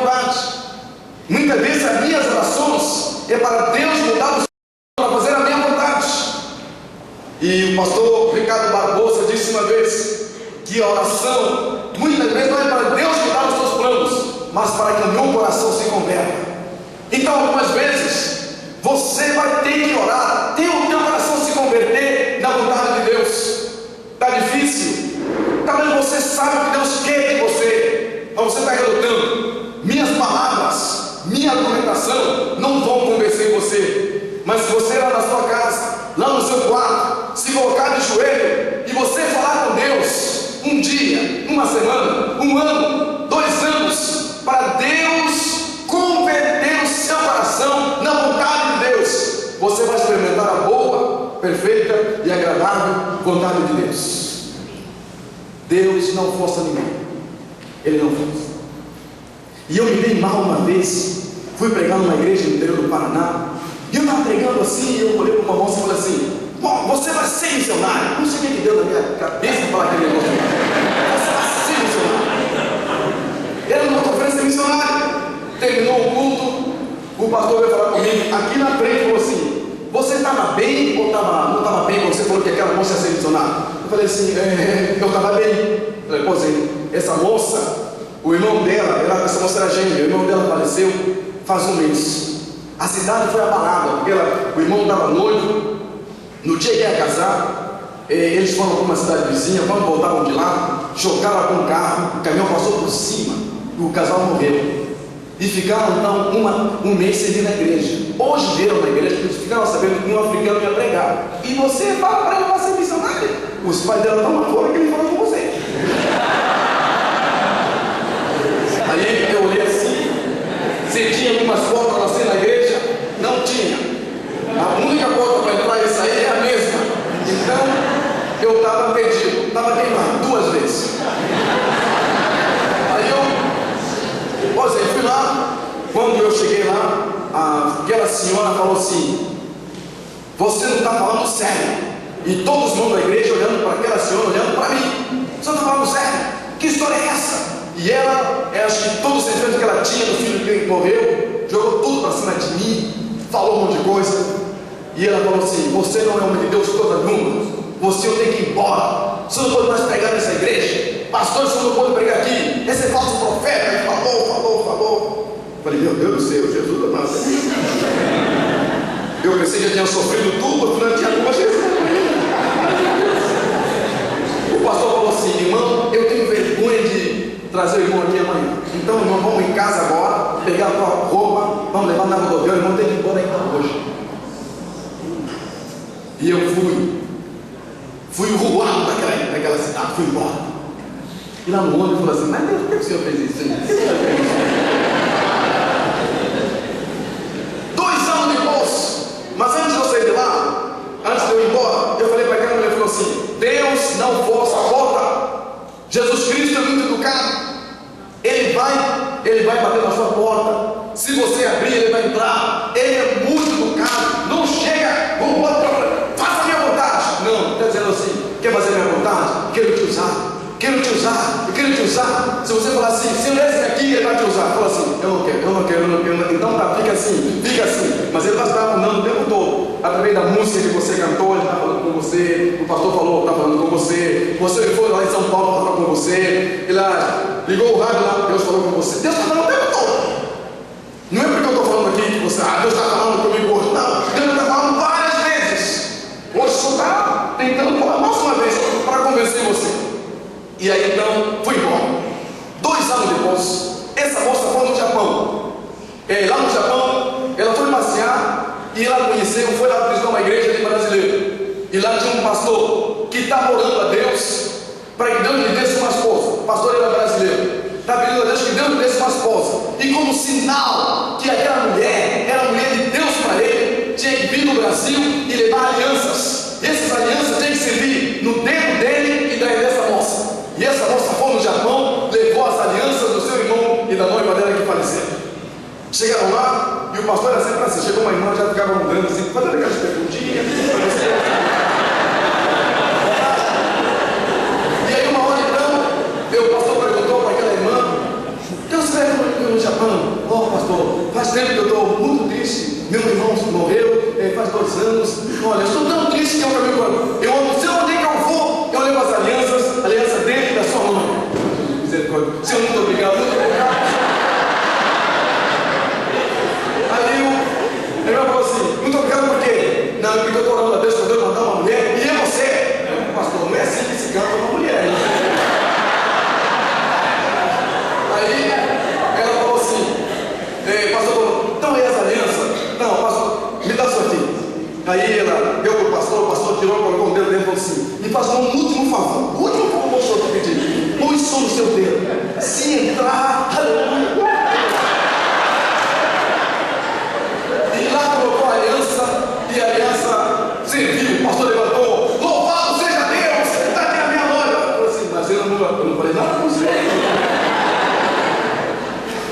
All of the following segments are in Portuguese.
vontade. Muitas vezes as minhas orações é para Deus mudar para fazer a minha vontade. E o pastor Ricardo Barbosa disse uma vez que a oração muitas vezes não é para Deus mudar os seus planos, mas para que o meu coração se converta. Então algumas vezes você vai ter que orar, ter o teu coração se converter na vontade de Deus. Está difícil, talvez você sabe o que Deus quer de você, mas você está relutando. Minhas palavras, minha argumentação não vão convencer você. Mas se você lá na sua casa, lá no seu quarto, se colocar de joelho e você falar com Deus, um dia, uma semana, um ano, 2 anos, para Deus converter o seu coração na vontade de Deus, você vai experimentar a boa, perfeita e agradável vontade de Deus. Deus não força ninguém, Ele não força. E eu me dei mal uma vez, fui pregar numa igreja no interior do Paraná, e eu estava pregando assim, e eu olhei para uma moça e falei assim: bom, você vai ser missionário. Não sei o que deu na minha cabeça falar aquele negócio. Você vai ser missionário. Era numa conferência missionária. Terminou o culto, o pastor veio falar comigo aqui na frente e falou assim: você estava bem ou não estava bem quando você falou que aquela moça ia ser missionária? Eu falei assim: eu estava bem. Eu falei: pois é, essa moça, o irmão dela, essa moça era gêmea, o irmão dela faleceu faz um mês. A cidade foi abalada, porque o irmão estava noivo, no dia que ia casar, eles foram para uma cidade vizinha, quando voltavam de lá, chocaram com o carro, o caminhão passou por cima, e o casal morreu. E ficaram então um mês sem vir na igreja. Hoje vieram na igreja, porque eles ficaram sabendo que um africano ia pregar. E você fala para ele para ser missionário? Os pais dela estão lá fora que ele falou com você. Aí eu olhei assim, se tinha algumas portas assim na igreja, não tinha. A única porta para entrar e sair é a mesma. Então eu estava perdido, estava queimado 2 vezes. Aí eu fui lá. Quando eu cheguei lá, aquela senhora falou assim: você não está falando sério. E todos os irmãos da igreja olhando para aquela senhora, olhando para mim: você não está falando sério? Que história é essa? E ela, acho que todo o sentimento que ela tinha do filho que morreu, jogou tudo para cima de mim, falou um monte de coisa. E ela falou assim: você não é homem de Deus toda numa, você tem que ir embora, você não pode mais pregar nessa igreja, pastor, você não pode pregar aqui, esse é falso profeta. E falou. Eu falei: meu Deus do céu, Jesus da massa. Eu pensei que já tinha sofrido tudo, eu não tinha culpa, Jesus. O pastor falou assim: irmão, eu tenho vergonha de trazer o irmão aqui amanhã. Então, irmão, vamos em casa agora, pegar a tua roupa, vamos levar na rodoviária, o irmão tem que ir embora então hoje. E eu fui voado daquela cidade, fui embora. E lá no ônibus eu falei assim: mas Deus, por que o senhor fez isso? 2 anos depois, mas antes de eu sair de lá, antes de eu ir embora, eu falei para aquela mulher, falou assim: Deus não força a porta. Jesus Cristo é muito educado. Ele vai bater na sua porta. Se você abrir, ele vai entrar. Ele é muito educado. Não chega, faça a minha vontade. Não, está dizendo assim: quer fazer a minha vontade? Quero te usar. Se você falar assim: se eu esse aqui, ele vai te usar. Fala assim: eu não quero. Então tá, fica assim. Mas ele vai estar falando o tempo todo. Através da música que você cantou, ele está falando com você. O pastor falou, está falando com você. Você foi lá em São Paulo, está falando com você. Ele ligou o rádio lá, Deus falou com você. Deus está falando o tempo todo. Não é porque eu estou falando aqui que você, Deus está falando comigo hoje. Não, Deus está falando várias vezes. Hoje só está tentando falar mais uma vez para convencer você. E aí então, fui embora. 2 anos depois, essa moça foi no Japão. Lá no Japão, ela foi passear e ela conheceu, foi lá visitar uma igreja de brasileiro. E lá tinha um pastor que estava orando a Deus para que Deus lhe desse uma esposa. O pastor era brasileiro. Está pedindo a Deus que Deus lhe desse uma esposa. E como sinal que aquela mulher era a mulher de Deus para ele, tinha que vir no Brasil e levar alianças. E essas alianças têm que servir no dedo dele e dessa moça. E essa moça foi no Japão, levou as alianças do seu irmão e da noiva dela que faleceram. Chegaram lá e o pastor era sempre assim. Chegou uma irmã, já ficava mudando assim, fazendo aquelas perguntinhas. E aí uma hora então, o pastor perguntou para aquela irmã: Deus serve no Japão. Oh, pastor, faz tempo que eu estou muito triste. Meu irmão morreu faz 2 anos. Olha, eu estou tão triste que eu acabei com. Eu sei onde é que eu vou. Eu levo as alianças, aliança dentro da sua mão. Misericórdia. Senhor, muito obrigado, muito obrigado. Aí eu falou assim, muito obrigado por quê? Não, porque eu estou orando a Deus para Deus mandar uma mulher. E é você? Pastor, não é assim que se canta uma mulher. Aí ela falou assim, pastor falou, então aí as alianças? Não, pastor, me dá sua filha. Aí ela deu para o pastor tirou, colocou o dedo dentro e falou assim, me faz um último favor, o último favor que eu estou pedindo. Põe só no seu dedo. Se entrar, aleluia. E lá colocou a aliança, e a aliança serviu. O pastor levantou, louvado seja Deus, ele está aqui na minha loja. Eu falei assim, mas eu não falei nada com você.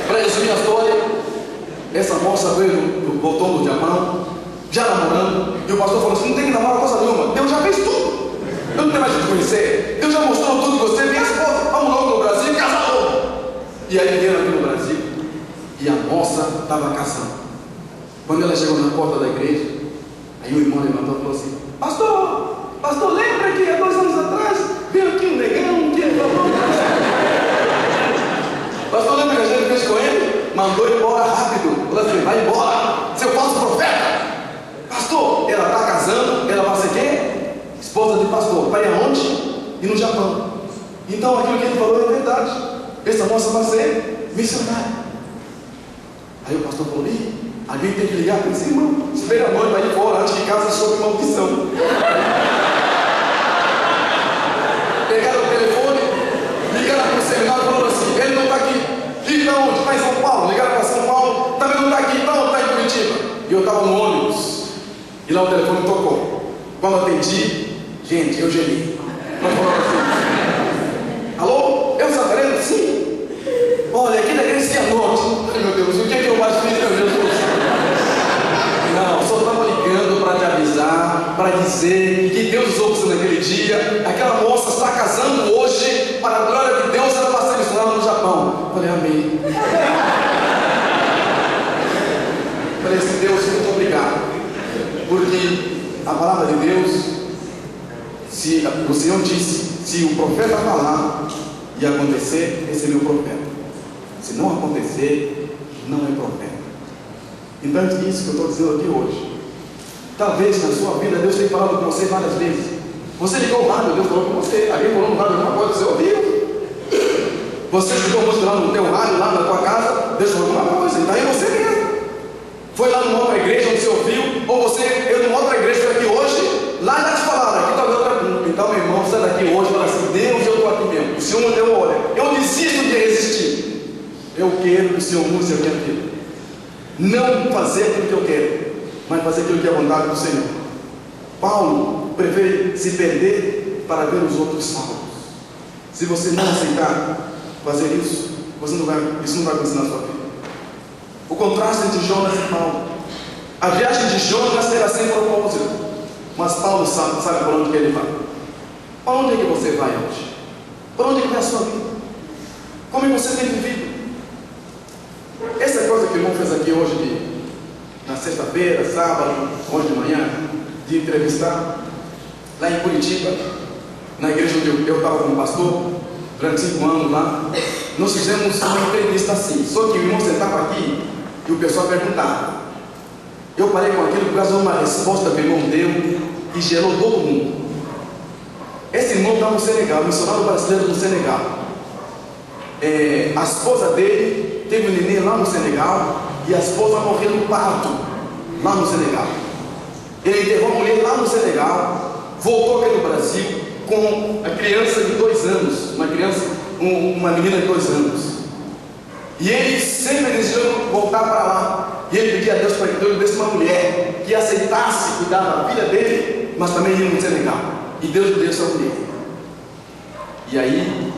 Para resumir a história, essa moça voltou do Japão, já namorando, e o pastor falou assim, não tem que namorar coisa nenhuma, Deus já fez tudo. Eu não tenho mais de te conhecer. Deus já mostrou tudo que você tem. Minha esposa, vamos logo no Brasil e casar logo. E aí vieram aqui no Brasil e a moça estava casando. Quando ela chegou na porta da igreja, aí o irmão levantou e falou assim, pastor, lembra que há 2 anos atrás veio aqui um negão que ele falou? Pastor, lembra que a gente fez com ele? Mandou embora rápido. Falou assim, vai embora, seu falso profeta. Pastor, ela está casando, ela vai ser quem? Esposa de pastor, vai aonde? E no Japão. Então aquilo que ele falou é verdade. Essa moça vai ser missionária. Aí o pastor falou, alguém tem que ligar para esse irmão. Espera a mãe, vai ir fora antes que casa sobre maldição. Pegaram o telefone, ligaram para o seminário e falaram assim, ele não está aqui. Liga para onde? Está em São Paulo. Ligaram para São Paulo, também não está aqui, então está em Curitiba. E eu estava no ônibus. E lá o telefone tocou. Quando atendi, gente, eu gelei. Assim, alô? Eu Sagrado? Sim. Olha, aqui na igreja se anote. Ai meu Deus, o que é que eu mais fiz, meu Deus? Não, só estava ligando para te avisar, para dizer que Deus usou você naquele dia. Aquela moça está casando hoje, para a glória de Deus, ela vai ser missionária no Japão. Falei, amém. Falei assim, Deus, muito obrigado. Porque a palavra de Deus, se o Senhor disse, se o profeta falar e acontecer, esse é meu profeta. Se não acontecer, não é profeta. Então é isso que eu estou dizendo aqui hoje. Talvez na sua vida Deus tenha falado com você várias vezes. Você ligou o rádio, Deus falou com você. Alguém falou no rádio alguma coisa, você ouviu? Você ficou mostrando no teu rádio lá na tua casa, Deus falou alguma coisa, então é você mesmo. Foi lá numa outra igreja onde você ouviu, ou você, eu numa outra igreja aqui hoje, lá já te falaram, aqui está o meu trabalho. Então meu irmão, sai daqui hoje e fala assim, Deus, eu estou aqui mesmo. O Senhor me deu olha, eu desisto de resistir. Eu quero que o Senhor use a minha vida. Não fazer aquilo que eu quero, mas fazer aquilo que é a vontade do Senhor. Paulo prefere se perder para ver os outros salvos. Se você não aceitar fazer isso, isso não vai acontecer na sua vida. O contraste entre Jonas e Paulo. A viagem de Jonas era sem propósito, mas Paulo sabe para onde que ele vai. Para onde é que você vai hoje? Para onde é que vai a sua vida? Como é que você tem vivido? Essa coisa que o irmão fez aqui hoje, na sexta-feira, sábado, hoje de manhã, de entrevistar, lá em Curitiba, na igreja onde eu estava como pastor, durante 5 anos lá, nós fizemos uma entrevista assim, só que o irmão sentava aqui e o pessoal perguntava. Eu parei com aquilo por causa de uma resposta que o irmão deu e gerou todo mundo. Esse irmão estava no Senegal, missionário brasileiro no Senegal. A esposa dele teve um neném lá no Senegal e a esposa morreu no parto lá no Senegal. Ele enterrou a mulher lá no Senegal, voltou aqui no Brasil com a criança de 2 anos, uma menina de 2 anos. E ele sempre desejou voltar para lá. E ele pedia a Deus para que Deus desse uma mulher que aceitasse cuidar da filha dele, mas também ir no Senegal. E Deus lhe deu essa mulher. E aí,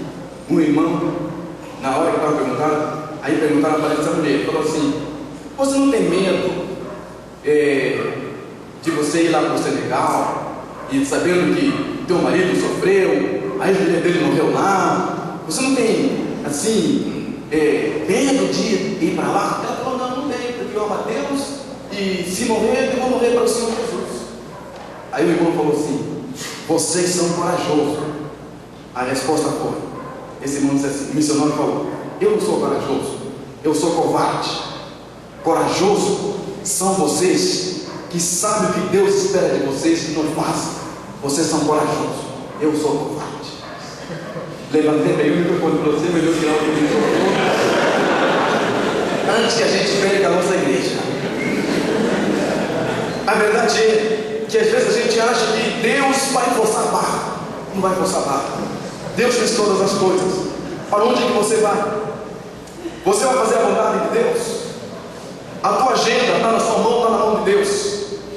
um irmão, na hora que estava perguntando, aí perguntaram para essa mulher, falou assim: você não tem medo de você ir lá para o Senegal e sabendo que teu marido sofreu, aí a mulher dele morreu lá? Você não tem, assim, medo de ir para lá? Ela falou, não tenho, porque eu amo a Deus, e se morrer, eu vou morrer para o Senhor Jesus. Aí o irmão falou assim, vocês são corajosos. A resposta foi, esse irmão disse assim, o missionário falou, eu não sou corajoso, eu sou covarde. Corajoso são vocês que sabem o que Deus espera de vocês e não fazem. Vocês são corajosos, eu sou covarde. Levantei bem o microfone para você, melhor tirar o microfone antes que a gente perca a nossa igreja. A verdade é que às vezes a gente acha que Deus vai forçar a barra. Não vai forçar a barra. Deus fez todas as coisas. Para onde que você vai? Você vai fazer a vontade de Deus? A tua agenda está na sua mão, está na mão de Deus.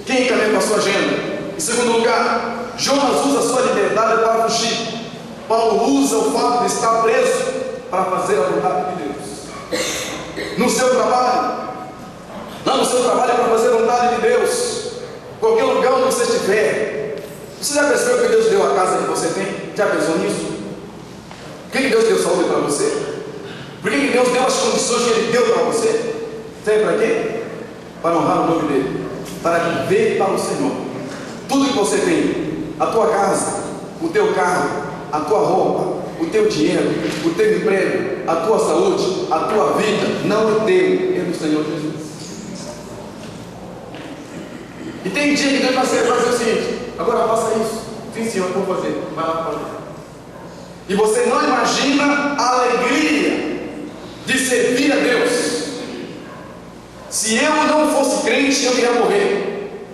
Quem encaminha a sua agenda? Em segundo lugar, Jonas usa a sua liberdade para fugir. Paulo usa o fato de estar preso para fazer a vontade de Deus. No seu trabalho, lá no seu trabalho é para fazer a vontade de Deus. Qualquer lugar onde você estiver. Você já percebeu que Deus deu a casa que você tem? Já pensou nisso? Por que Deus deu saúde para você? Por que Deus deu as condições que Ele deu para você? Sabe para quê? Para honrar o nome dEle, para viver para o Senhor. Tudo que você tem, a tua casa, o teu carro, a tua roupa, o teu dinheiro, o teu emprego, a tua saúde, a tua vida, não é teu, é do Senhor Jesus. E tem dia que Deus vai fazer o seguinte, agora faça isso. Sim, Senhor, eu vou fazer, vai lá fazer. E você não imagina a alegria de servir a Deus. Se eu não fosse crente, eu iria morrer.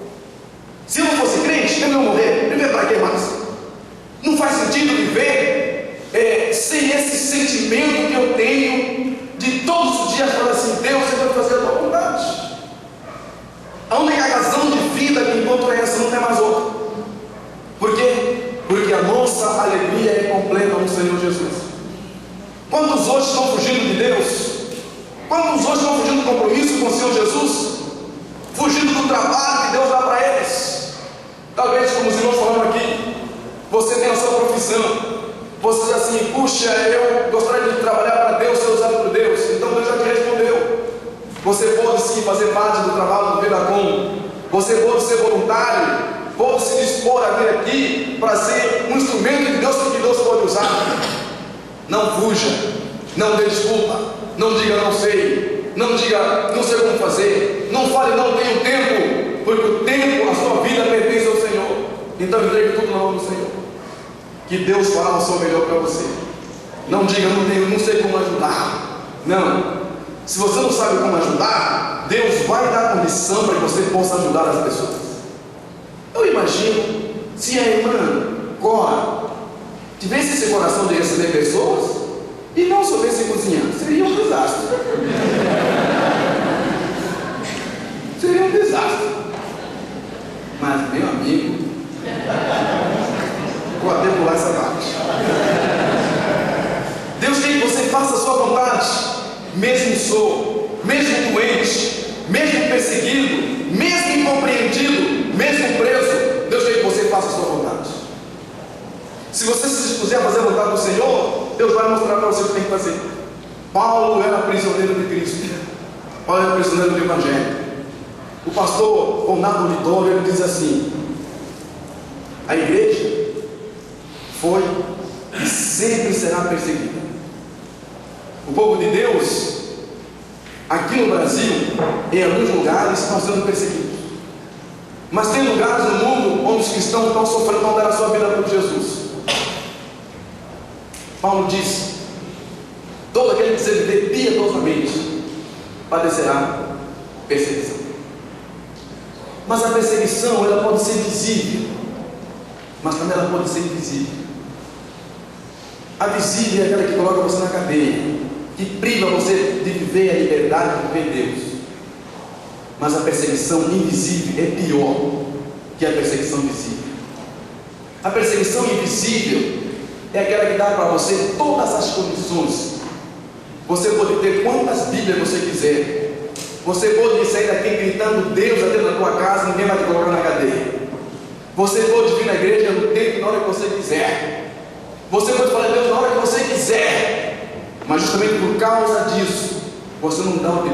Se eu não fosse crente, eu não ia morrer. Primeiro, para que mais? Não faz sentido viver sem esse sentimento que eu tenho de todos os dias falar assim, Deus, eu vou fazer a tua vontade. A única razão de vida que encontro é essa, não tem mais outra. Por quê? Porque a nossa alegria é completa no Senhor Jesus. Quantos hoje estão fugindo de Deus? Quantos hoje estão fugindo do compromisso com o Senhor Jesus? Fugindo do trabalho que Deus dá para eles. Talvez, como os irmãos falaram aqui, você tem a sua profissão. Você diz assim, puxa, eu gostaria de trabalhar para Deus, ser usado por Deus. Então Deus já te respondeu. Você pode sim fazer parte do trabalho do Vedacom. Você pode ser voluntário. Pode se dispor a vir aqui para ser um instrumento de Deus que Deus pode usar. Não fuja. Não dê desculpa. Não diga não sei. Não diga não sei como fazer. Não fale não tenho tempo. Porque o tempo, a sua vida pertence ao Senhor. Então entregue tudo na mão do Senhor. Que Deus fará o seu melhor para você. Não diga não sei como ajudar. Não. Se você não sabe como ajudar, Deus vai dar condição para que você possa ajudar as pessoas. Eu imagino se a irmã Cora tivesse esse coração de receber pessoas e não soubesse cozinhar, seria um desastre. Seria um desastre. Mas, meu amigo, vou até pular essa parte. Deus quer que você faça a sua vontade, mesmo sou, mesmo doente, mesmo perseguido, mesmo incompreendido, mesmo preso. Deus quer que você faça a sua vontade. Se você se dispuser a fazer a vontade do Senhor, Deus vai mostrar para você o que tem que fazer. Paulo era prisioneiro de Cristo. Paulo era prisioneiro do Evangelho. O pastor Ronaldo Lidoro, ele diz assim: a igreja foi e sempre será perseguida. O povo de Deus, aqui no Brasil, em alguns lugares, estão sendo perseguidos. Mas tem lugares no mundo onde os cristãos estão sofrendo, vão dar a sua vida por Jesus. Paulo diz: todo aquele que se viver piedosamente padecerá perseguição. Mas a perseguição, ela pode ser visível, mas também ela pode ser invisível. A visível é aquela que coloca você na cadeia, que priva você de viver a liberdade de viver Deus. Mas a perseguição invisível é pior que a perseguição visível. A perseguição invisível é aquela que dá para você todas as condições. Você pode ter quantas Bíblias você quiser. Você pode sair daqui gritando Deus até na tua casa, ninguém vai te colocar na cadeia. Você pode vir na igreja no tempo, na hora que você quiser. Você pode falar Deus na hora que você quiser. Mas justamente por causa disso, você não dá o